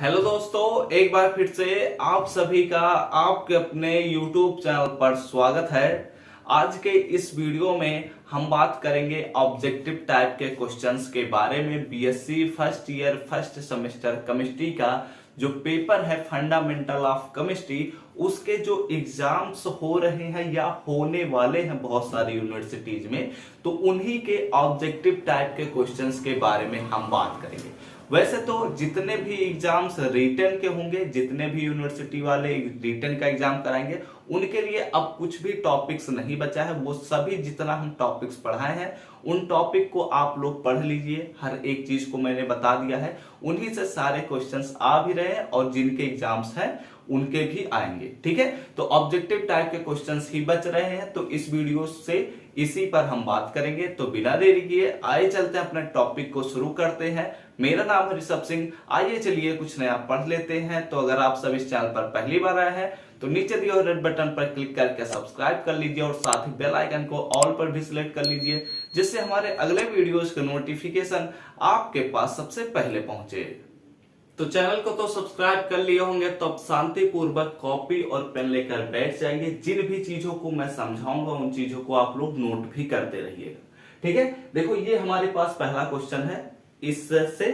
Hello दोस्तों, एक बार फिर से आप सभी का आपके अपने YouTube चैनल पर स्वागत है। आज के इस वीडियो में हम बात करेंगे ऑब्जेक्टिव टाइप के क्वेश्चंस के बारे में। BSc first year first semester chemistry का जो पेपर है फंडामेंटल ऑफ केमिस्ट्री, उसके जो एग्जाम्स हो रहे हैं या होने वाले हैं बहुत सारी यूनिवर्सिटीज में, तो उन्हीं के ऑब्जेक्टिव टाइप के क्वेश्चंस के बारे में हम बात करेंगे। वैसे तो जितने भी एग्जाम्स रिटन के होंगे, जितने भी यूनिवर्सिटी वाले रिटन का एग्जाम कराएंगे, उनके लिए अब कुछ भी टॉपिक्स नहीं बचा है। वो सभी जितना हम टॉपिक्स पढ़ाए हैं उन टॉपिक को आप लोग पढ़ लीजिए। हर एक चीज को मैंने बता दिया है, उन्हीं से सारे क्वेश्चंस आ भी रहे हैं और जिनके एग्जाम्स हैं उनके भी आएंगे। ठीक है, तो ऑब्जेक्टिव टाइप के क्वेश्चंस ही बच रहे हैं, तो इस वीडियो से इसी पर हम बात करेंगे। तो बिना देरी किए आइए चलते हैं, अपने टॉपिक को शुरू करते हैं। मेरा नाम है ऋषभ सिंह। आइए चलिए कुछ नया पढ़ लेते हैं। तो अगर आप सब इस चैनल पर पहली बार आए हैं तो नीचे दिए हुए रेड बटन पर क्लिक करके सब्सक्राइब कर लीजिए और साथ ही बेल आइकन को ऑल पर भी सिलेक्ट कर लीजिए, जिससे हमारे अगले वीडियोस के नोटिफिकेशन आपके पास सबसे पहले पहुंचे। तो चैनल को तो सब्सक्राइब कर लिए होंगे, तो अब शांति पूर्वक कॉपी और पेन लेकर बैठ जाइए। जिन भी चीजों को मैं समझाऊंगा उन चीजों को आप लोग नोट भी करते रहिएगा। ठीक है, देखो ये हमारे पास पहला क्वेश्चन है इससे।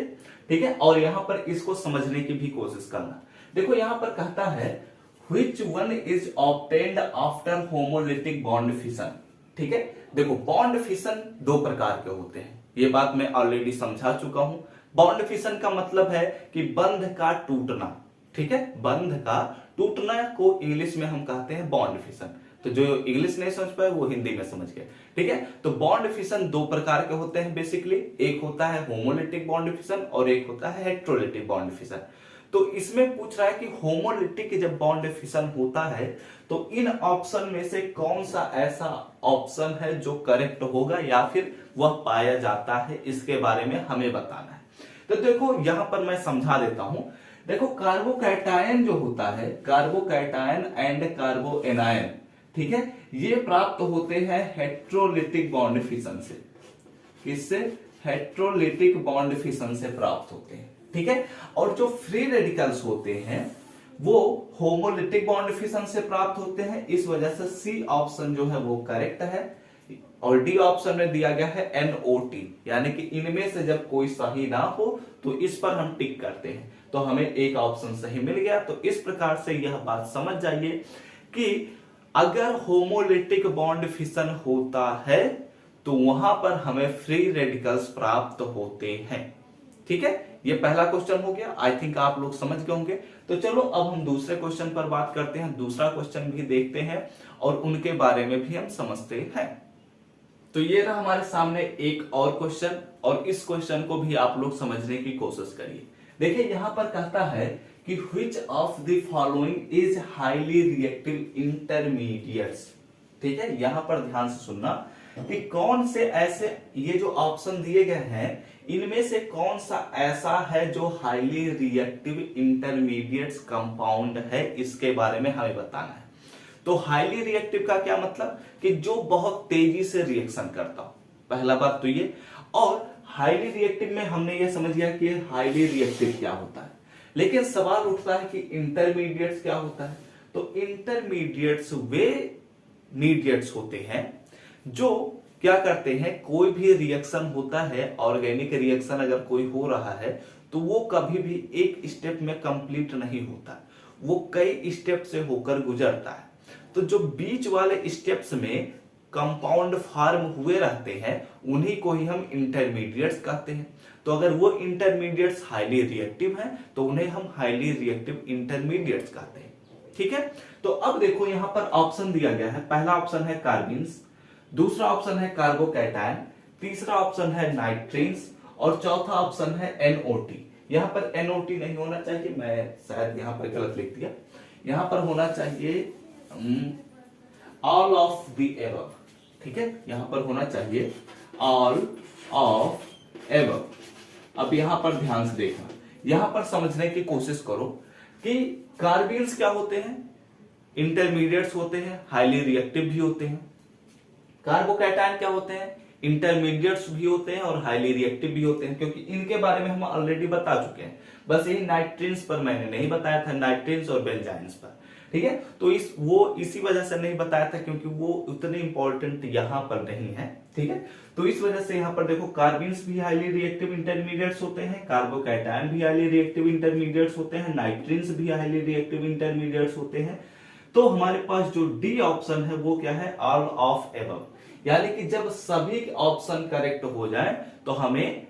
ठीक है, और यहां पर इसको समझने की भी कोशिश करना। देखो यहां पर कहता है which one is obtained after homolytic bond fission. ठीक है, देखो बॉन्ड फिशन दो प्रकार के होते हैं, ये बात मैं ऑलरेडी समझा चुका हूं। बॉन्ड फिशन का मतलब है कि बंध का टूटना। ठीक है, बंध का टूटना को इंग्लिश में हम कहते हैं बॉन्ड फिशन। तो जो इंग्लिश नहीं समझ पाए वो हिंदी में समझ गए। ठीक है, तो बॉन्ड फिशन दो प्रकार के होते हैं बेसिकली। एक होता है होमोलिटिक बॉन्ड फिशन और एक होता है हेट्रोलिटिक बॉन्ड फिशन। तो इसमें पूछ रहा है कि होमोलिटिक जब बॉन्ड फिशन होता है तो इन ऑप्शन में से कौन सा ऐसा ऑप्शन है जो करेक्ट होगा या फिर वह पाया जाता है, इसके बारे में हमें बताना है। तो देखो यहां पर मैं समझा देता हूं। देखो कार्बोकैटायन जो होता है, कार्बोकैटायन एंड कार्बोएनायन, ठीक है, ये प्राप्त होते हैं हेट्रोलिटिक बॉन्ड फिशन से। किससे? हेट्रोलिटिक बॉन्ड फिशन से प्राप्त होते हैं। ठीक है, और जो फ्री रेडिकल्स होते हैं वो होमोलिटिक बॉन्ड फिशन से प्राप्त होते हैं। इस वजह से सी ऑप्शन जो है वो करेक्ट है और डी ऑप्शन में दिया गया है NOT, यानी कि इनमें से जब कोई सही ना हो तो इस पर हम टिक करते हैं, तो हमें एक ऑप्शन सही मिल गया। तो इस प्रकार से यह बात समझ जाइए कि अगर होमोलिटिक बॉन्ड फिशन होता है तो वहां पर हमें फ्री रेडिकल्स प्राप्त होते हैं। ठीक है, ये पहला क्वेश्चन हो गया। आई थिंक आप लोग समझ गए होंगे। तो चलो अब हम दूसरे क्वेश्चन पर बात करते हैं, दूसरा क्वेश्चन भी देखते हैं और उनके बारे में भी हम समझते हैं। तो ये रहा हमारे सामने एक और क्वेश्चन, और इस क्वेश्चन को भी आप लोग समझने की कोशिश करिए। देखिए यहां पर कहता है कि which of the following is highly reactive intermediates। ठीक है, यहां पर ध्यान से सुनना कि कौन से ऐसे, ये जो ऑप्शन दिए गए हैं इनमें से कौन सा ऐसा है जो हाईली रिएक्टिव इंटरमीडिएट्स कंपाउंड है, इसके बारे में हमें बताना है। तो हाईली रिएक्टिव का क्या मतलब कि जो बहुत तेजी से रिएक्शन करता हो, पहला बात तो ये। और हाईली रिएक्टिव में हमने ये समझ गया कि हाईली रिएक्टिव क्या होता है, लेकिन सवाल उठता है कि इंटरमीडिएट्स क्या होता है। तो इंटरमीडिएट्स वे मीडिएट्स होते हैं जो क्या करते हैं, कोई भी रिएक्शन होता है, ऑर्गेनिक रिएक्शन अगर कोई हो रहा है तो वो कभी भी एक स्टेप में कंप्लीट नहीं होता, वो कई स्टेप से होकर गुजरता है। तो जो बीच वाले स्टेप्स में कंपाउंड फॉर्म हुए रहते हैं उन्हीं को ही हम इंटरमीडिएट्स कहते हैं। तो अगर वो इंटरमीडिएट्स हाईली रिएक्टिव हैं तो उन्हें हम हाईली रिएक्टिव इंटरमीडिएट्स कहते हैं। ठीक है, तो अब देखो यहां पर ऑप्शन दिया गया है। पहला ऑप्शन है कार्बिन्स, दूसरा ऑप्शन है कार्बोकैटायन, तीसरा ऑप्शन है नाइट्रीन्स और चौथा ऑप्शन है NOT। यहां पर NOT नहीं होना चाहिए, मैं शायद यहां पर गलत लिख दिया। यहां पर होना चाहिए ऑल ऑफ द एबव। ठीक है, यहां पर होना चाहिए ऑल ऑफ एबव। अब यहां पर ध्यान से देखना, यहां पर समझने की कोशिश करो कि कार्बिन्स क्या होते हैं, इंटरमीडिएट्स होते हैं, हाईली रिएक्टिव भी होते हैं। कार्बोकैटायन क्या होते हैं, इंटरमीडिएट्स भी होते हैं और हाईली रिएक्टिव भी होते हैं, क्योंकि इनके बारे में हम ऑलरेडी बता चुके हैं। बस यही नाइट्रीन्स पर मैंने नहीं बताया था, नाइट्रीन्स और बेंजाइन्स पर, ठीक है। तो इसी वजह से नहीं बताया था क्योंकि वो उतने इंपॉर्टेंट यहाँ पर नहीं है, ठीक है। तो इस वजह से यहाँ पर देखो कार्बिन्स भी हाईली रिएक्टिव इंटरमीडिएट्स होते हैं, कार्बोकैटायन भी हाईली रिएक्टिव इंटरमीडिएट्स होते हैं, नाइट्रीन्स भी हाईली रिएक्टिव इंटरमीडिएट्स होते हैं। तो हमारे पास जो डी ऑप्शन है वो क्या है, ऑल ऑफ एबव, यानी कि जब सभी ऑप्शन करेक्ट हो जाए तो हमें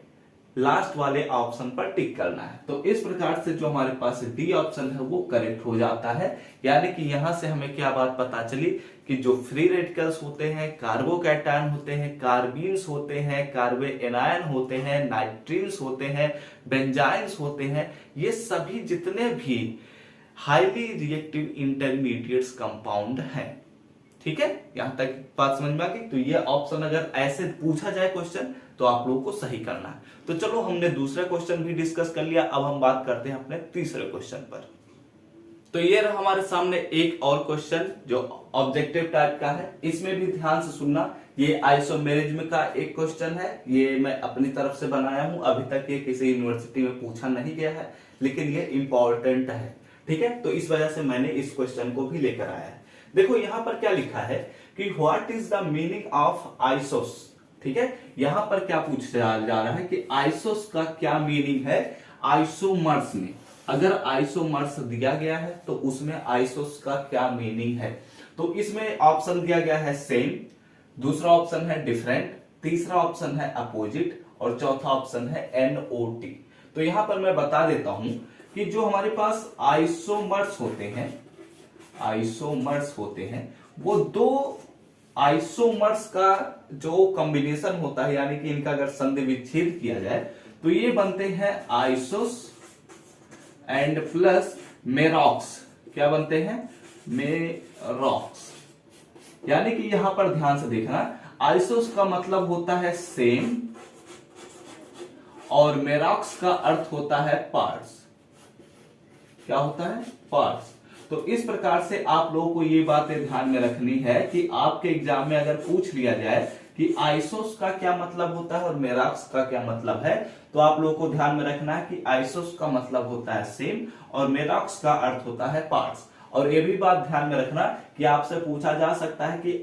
लास्ट वाले ऑप्शन पर टिक करना है। तो इस प्रकार से जो हमारे पास डी ऑप्शन है वो करेक्ट हो जाता है, यानी कि यहां से हमें क्या बात पता चली कि जो फ्री रेडिकल्स होते हैं, कार्बोकैटायन होते हैं, कार्बीन्स होते हैं, कार्बे एनायन होते हैं, नाइट्रीन्स होते हैं, बेंजाइन्स होते हैं, ये सभी जितने भी हाईली रिएक्टिव इंटरमीडिएट्स कंपाउंड हैं, ठीक है। यहां तक बात समझ में आ गई। तो ये ऑप्शन अगर ऐसे पूछा जाए क्वेश्चन तो आप लोगों को सही करना है। तो चलो हमने दूसरा क्वेश्चन भी डिस्कस कर लिया, अब हम बात करते हैं अपने तीसरे क्वेश्चन पर। तो ये रहा हमारे सामने एक और क्वेश्चन जो ऑब्जेक्टिव टाइप का है। इसमें भी ध्यान से सुनना, ये आइसोमेरिज्म का एक क्वेश्चन है, ये मैं अपनी तरफ से बनाया हूं, अभी तक ये किसी यूनिवर्सिटी में पूछा नहीं गया है, लेकिन ये इंपॉर्टेंट है, ठीक है। तो इस वजह से मैंने इस क्वेश्चन को भी लेकर आया है। देखो यहां पर क्या लिखा है कि what is the meaning of isos, ठीक है। यहां पर क्या पूछा जा रहा है कि आइसोस का क्या मीनिंग है आइसोमर्स में। अगर आइसोमर्स दिया गया है तो उसमें आइसोस का क्या मीनिंग है। तो इसमें ऑप्शन दिया गया है सेम, दूसरा ऑप्शन है डिफरेंट, तीसरा ऑप्शन है अपोजिट और चौथा ऑप्शन है एनओटी। तो यहां पर मैं बता देता हूं कि जो हमारे पास आइसोमर्स होते हैं वो दो आइसोमर्स का जो कॉम्बिनेशन होता है, यानी कि इनका अगर संधि विच्छेद किया जाए तो ये बनते हैं आइसोस एंड प्लस मेरॉक्स। क्या बनते हैं, मेरॉक्स। यानी कि यहां पर ध्यान से देखना, आइसोस का मतलब होता है सेम और मेरॉक्स का अर्थ होता है पार्ट्स। क्या होता है, पार्ट्स। तो इस प्रकार से आप लोगों को ये बातें ध्यान में रखनी है कि आपके एग्जाम में अगर पूछ लिया जाए कि आइसोस का क्या मतलब होता है और मेरॉक्स का क्या मतलब है, तो आप लोगों को ध्यान में रखना है कि आइसोस का मतलब होता है सेम और मेरॉक्स का अर्थ होता है पार्ट्स। और ये भी बात ध्यान में रखना कि आपसे पूछा जा सकता है कि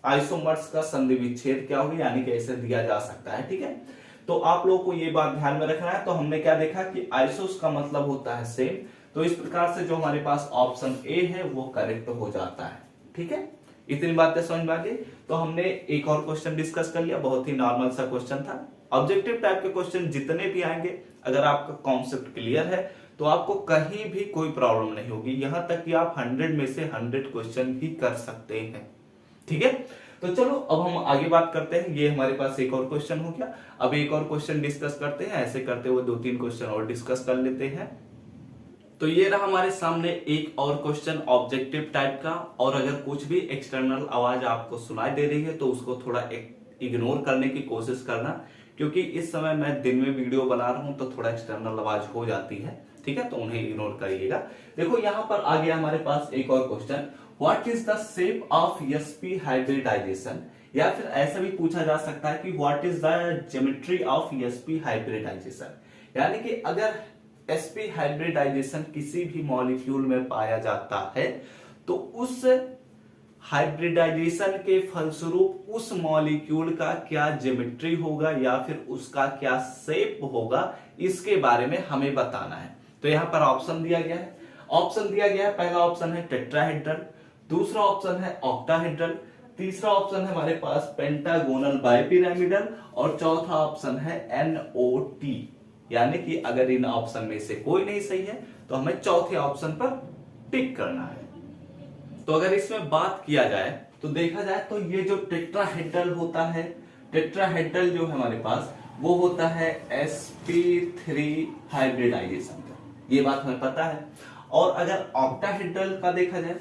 आइसोमर्स का संधि विच्छेद क्या होगा, यानी कि ऐसे दिया जा सकता है, ठीक है। तो आप लोगों को ये बात ध्यान में रखना है। तो हमने क्या देखा कि आइसोस का मतलब होता है सेम, तो इस प्रकार से जो हमारे पास ऑप्शन ए है वो करेक्ट हो जाता है, ठीक है। इतनी बातें समझ में आ गई। तो हमने एक और क्वेश्चन डिस्कस कर लिया, बहुत ही नॉर्मल सा क्वेश्चन था। ऑब्जेक्टिव टाइप के क्वेश्चन जितने भी आएंगे, अगर आपका कॉन्सेप्ट क्लियर है तो आपको कहीं भी कोई प्रॉब्लम नहीं होगी, यहां तक कि आप 100 में से 100 क्वेश्चन भी कर सकते हैं, ठीक है। तो चलो अब हम आगे बात करते हैं। ये हमारे पास एक और क्वेश्चन हो गया, अब एक और क्वेश्चन डिस्कस करते हैं। ऐसे करते हुए 2-3 क्वेश्चन और डिस्कस कर लेते हैं। तो ये रहा हमारे सामने एक और क्वेश्चन ऑब्जेक्टिव टाइप का। और अगर कुछ भी एक्सटर्नल आवाज आपको सुनाई दे रही है तो उसको थोड़ा इग्नोर करने की कोशिश करना, क्योंकि इस समय मैं दिन में वीडियो बना रहा हूं तो थोड़ा एक्सटर्नल आवाज हो जाती है, ठीक है। तो उन्हें इग्नोर करिएगा। देखो यहां पर आ गया हमारे पास एक और question, what is the shape of sp hybridisation, या फिर ऐसा भी पूछा जा सकता है कि what is the geometry of sp hybridisation. यानी कि अगर sp हाइब्रिडाइजेशन किसी भी मॉलिक्यूल में पाया जाता है तो उस हाइब्रिडाइजेशन के फलस्वरूप उस मॉलिक्यूल का क्या ज्योमेट्री होगा या फिर उसका क्या शेप होगा, इसके बारे में हमें बताना है। तो यहां पर ऑप्शन दिया गया है, पहला ऑप्शन है टेट्राहेड्रल, दूसरा ऑप्शन है ऑक्टाहेड्रल, तीसरा ऑप्शन है हमारे पास पेंटागोनल बाइपिरामिडल और चौथा ऑप्शन है NOT। यानी कि अगर इन ऑप्शन में से कोई नहीं सही है तो हमें चौथे ऑप्शन पर टिक करना है। तो अगर इसमें बात किया जाए तो देखा जाए तो ये जो टेट्राहेड्रल होता है, टेट्राहेड्रल जो है हमारे पास वो होता है sp3 हाइब्रिडाइजेशन का, ये बात हमें पता है। और अगर ऑक्टाहेड्रल का देखा जाए,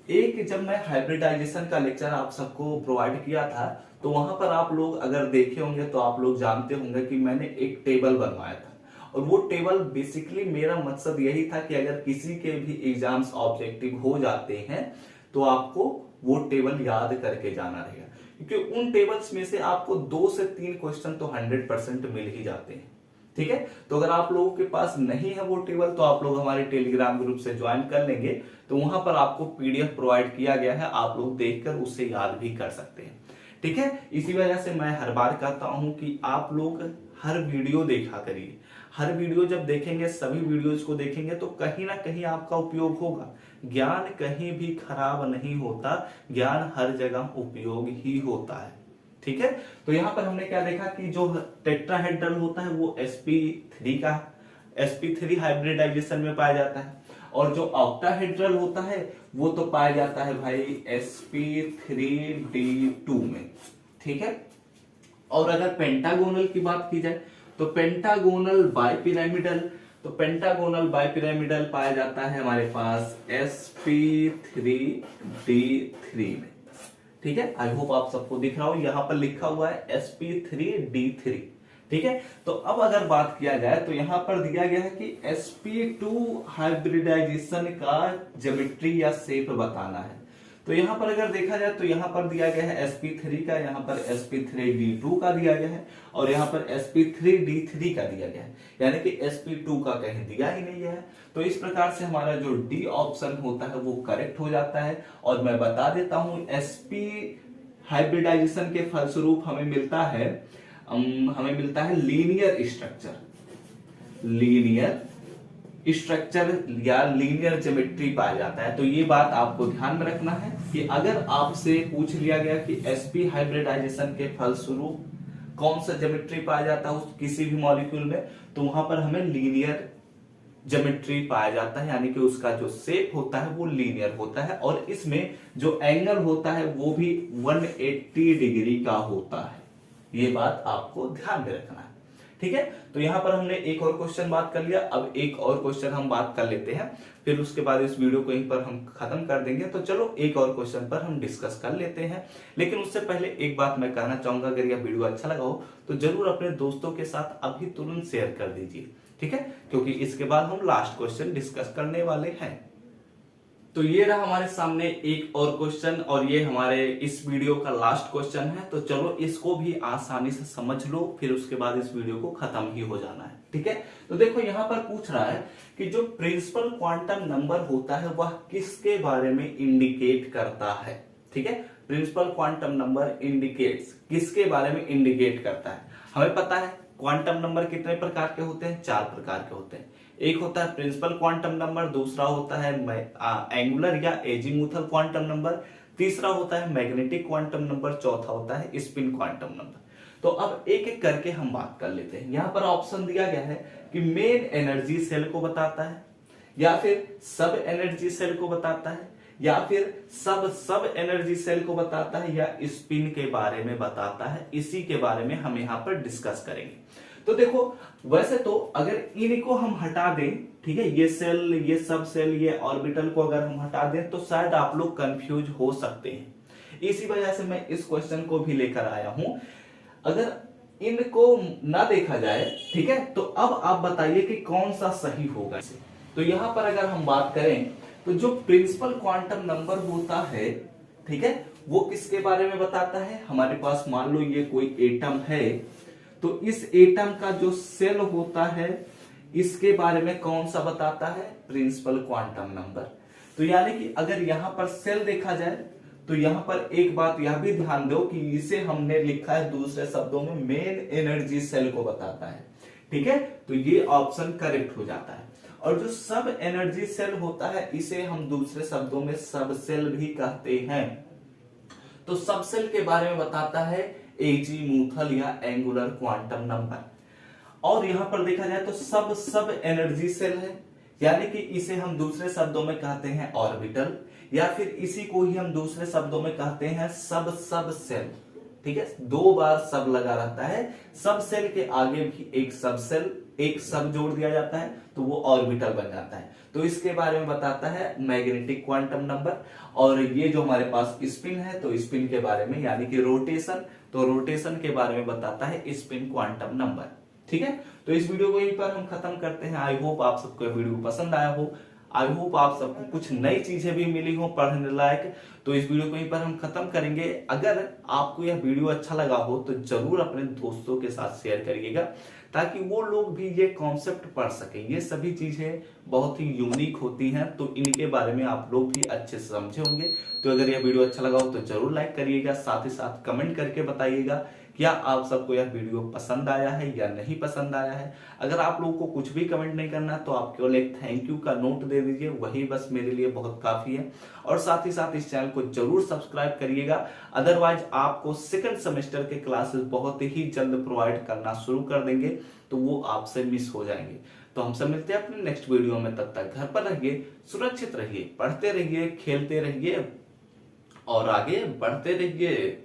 एक जब मैं हाइब्रिडाइजेशन का लेक्चर आप सबको प्रोवाइड किया था तो वहां पर आप लोग अगर देखे होंगे तो आप लोग जानते होंगे कि मैंने एक टेबल बनवाया था। और वो टेबल बेसिकली मेरा मकसद यही था कि अगर किसी के भी एग्जाम्स ऑब्जेक्टिव हो जाते हैं तो आपको वो टेबल याद करके जाना रहेगा, क्योंकि उन टेबल्स में से आपको 2 से 3 क्वेश्चन तो 100% मिल ही जाते हैं। ठीक है, तो अगर आप लोगों के पास नहीं है वो टेबल तो आप लोग हमारे टेलीग्राम ग्रुप से ज्वाइन कर लेंगे, तो वहां पर आपको पीडीएफ प्रोवाइड किया गया है, आप लोग देखकर उससे याद भी कर सकते हैं। ठीक है, इसी वजह से मैं हर बार कहता हूं कि आप लोग हर वीडियो देखा करिए। हर वीडियो जब देखेंगे, सभी वीडियोज को देखेंगे तो कहीं ना कहीं आपका उपयोग होगा। ज्ञान कहीं भी खराब नहीं होता, ज्ञान हर जगह उपयोग ही होता है। ठीक है, तो यहां पर हमने क्या देखा कि जो टेट्राहेड्रल होता है वो sp3 का sp3 हाइब्रिडाइजेशन में पाया जाता है, और जो ऑक्टाहेड्रल होता है वो तो पाया जाता है भाई sp3d2 में। ठीक है, और अगर पेंटागोनल की बात की जाए तो पेंटागोनल बाइपिरामिडल पाया जाता है हमारे पास sp3d3 में। ठीक है, आई होप आप सबको दिख रहा हो, यहां पर लिखा हुआ है sp3d3। ठीक है, तो अब अगर बात किया जाए तो यहां पर दिया गया है कि sp2 हाइब्रिडाइजेशन का ज्योमेट्री या शेप बताना है। तो यहां पर अगर देखा जाए तो यहां पर दिया गया है sp3 का, यहां पर sp3d2 का दिया गया है, और यहां पर sp3d3 का दिया गया है, यानी कि sp2 का कहीं दिया ही नहीं है। तो इस प्रकार से हमारा जो डी ऑप्शन होता है वो करेक्ट हो जाता है। और मैं बता देता हूं sp हाइब्रिडाइजेशन के फलस्वरूप हमें मिलता है लीनियर स्ट्रक्चर या लीनियर ज्योमेट्री पाया जाता है। तो ये बात आपको ध्यान में रखना है कि अगर आपसे पूछ लिया गया कि sp हाइब्रिडाइजेशन के फलस्वरूप कौन सा ज्योमेट्री पाया जाता है उस किसी भी मॉलिक्यूल में, तो वहां पर हमें लीनियर ज्योमेट्री पाया जाता है, यानी कि उसका जो शेप होता है वो लीनियर होता है, और इसमें जो एंगल होता है वो भी 180 डिग्री का होता है। ये बात आपको ध्यान में रखना है। ठीक है, तो यहां पर हमने एक और क्वेश्चन बात कर लिया, अब एक और क्वेश्चन हम बात कर लेते हैं, फिर उसके बाद इस वीडियो को यहीं पर हम खत्म कर देंगे। तो चलो एक और क्वेश्चन पर हम डिस्कस कर लेते हैं, लेकिन उससे पहले एक बात मैं कहना चाहूंगा, अगर यह वीडियो अच्छा लगा हो तो जरूर अपने दोस्तों के साथ अभी तुरंत शेयर कर दीजिए। ठीक है, क्योंकि इसके बाद हम लास्ट क्वेश्चन डिस्कस करने वाले हैं। तो ये रहा हमारे सामने एक और क्वेश्चन, और ये हमारे इस वीडियो का लास्ट क्वेश्चन है। तो चलो इसको भी आसानी से समझ लो, फिर उसके बाद इस वीडियो को खत्म ही हो जाना है। ठीक है, तो देखो यहां पर पूछ रहा है कि जो प्रिंसिपल क्वांटम नंबर होता है वह किसके बारे में इंडिकेट करता है। ठीक है, प्रिंसिपल क्वांटम नंबर इंडिकेट्स किसके बारे में इंडिकेट करता है। हमें पता है क्वांटम नंबर कितने प्रकार के होते हैं, 4 प्रकार के होते हैं। एक होता है प्रिंसिपल क्वांटम नंबर, दूसरा होता है एंगुलर या एजीमुथल क्वांटम नंबर, तीसरा होता है मैग्नेटिक क्वांटम नंबर, चौथा होता है स्पिन क्वांटम नंबर। तो अब एक एक करके हम बात कर लेते हैं। यहां पर ऑप्शन दिया गया है कि मेन एनर्जी सेल को बताता है, या फिर सब एनर्जी सेल को बताता है, या फिर सब एनर्जी सेल को बताता है, या स्पिन के बारे में बताता है। इसी के बारे में हम यहां पर डिस्कस करेंगे। तो देखो वैसे तो अगर इनको हम हटा दें, ठीक है, ये सेल, ये सब सेल, ये ऑर्बिटल को अगर हम हटा दें तो शायद आप लोग कंफ्यूज हो सकते हैं। इसी वजह से मैं इस क्वेश्चन को भी लेकर आया हूं। अगर इनको ना देखा जाए, ठीक है, तो अब आप बताइए कि कौन सा सही होगा। तो यहां पर अगर हम बात करें तो जो प्रिंसिपल क्वांटम नंबर होता है, ठीक है, वो किसके बारे में बताता है। हमारे पास मान लो ये कोई एटम है, तो इस एटम का जो सेल होता है इसके बारे में कौन सा बताता है, प्रिंसिपल क्वांटम नंबर। तो यानी कि अगर यहां पर सेल देखा जाए तो यहां पर एक बात यह भी ध्यान दो कि इसे हमने लिखा है दूसरे शब्दों में मेन एनर्जी सेल को बताता है। ठीक है, तो ये ऑप्शन करेक्ट हो जाता है। और जो सब एनर्जी सेल होता है इसे हम दूसरे शब्दों में सब सेल भी कहते हैं। तो सब सेल के बारे में बताता है एजीमुथल या एंगुलर क्वांटम नंबर। और यहां पर देखा जाए तो सब एनर्जी सेल है, यानी कि इसे हम दूसरे शब्दों में कहते हैं ऑर्बिटल, या फिर इसी को ही हम दूसरे शब्दों में कहते हैं सब सेल। ठीक है, 2 बार सब लगा रहता है, सब सेल के आगे भी एक सब सेल, एक सब जोड़ दिया जाता है तो वो ऑर्बिटल बन जाता है। तो इसके बारे में बताता है मैग्नेटिक क्वांटम नंबर। और ये जो हमारे पास स्पिन है तो स्पिन के बारे में, यानी कि रोटेशन, तो रोटेशन के बारे में बताता है स्पिन क्वांटम नंबर। ठीक है, तो इस वीडियो को यहीं पर हम खत्म करते हैं। आई होप आप सबको वीडियो पसंद आया हो। आई होप आप सबको कुछ नई चीजें भी मिली हो पढ़ने लायक। तो इस वीडियो को यहीं पर हम खत्म करेंगे। अगर आपको यह वीडियो अच्छा लगा हो तो जरूर अपने दोस्तों के साथ शेयर करिएगा, ताकि वो लोग भी ये कॉन्सेप्ट पढ़ सकें। ये सभी चीजें बहुत ही यूनिक होती हैं, तो इनके बारे में आप लोग भी अच्छे से समझे होंगे। तो अगर यह वीडियो अच्छा लगा हो तो जरूर लाइक करिएगा, साथ ही साथ कमेंट करके बताइएगा क्या आप सबको यह वीडियो पसंद आया है या नहीं पसंद आया है। अगर आप लोगों को कुछ भी कमेंट नहीं करना तो आप केवल एक थैंक यू का नोट दे दीजिए, वही बस मेरे लिए बहुत काफी है। और साथ ही साथ इस चैनल को जरूर सब्सक्राइब करिएगा, अदरवाइज आपको सेकंड सेमेस्टर के क्लासेस बहुत ही जल्द प्रोवाइड करना शुरू कर देंगे, तो वो आपसे मिस हो जाएंगे। तो हम सब मिलते हैं अपने नेक्स्ट वीडियो में, तब तक घर पर रहिए, सुरक्षित रहिए, पढ़ते रहिए, खेलते रहिए और आगे बढ़ते रहिए।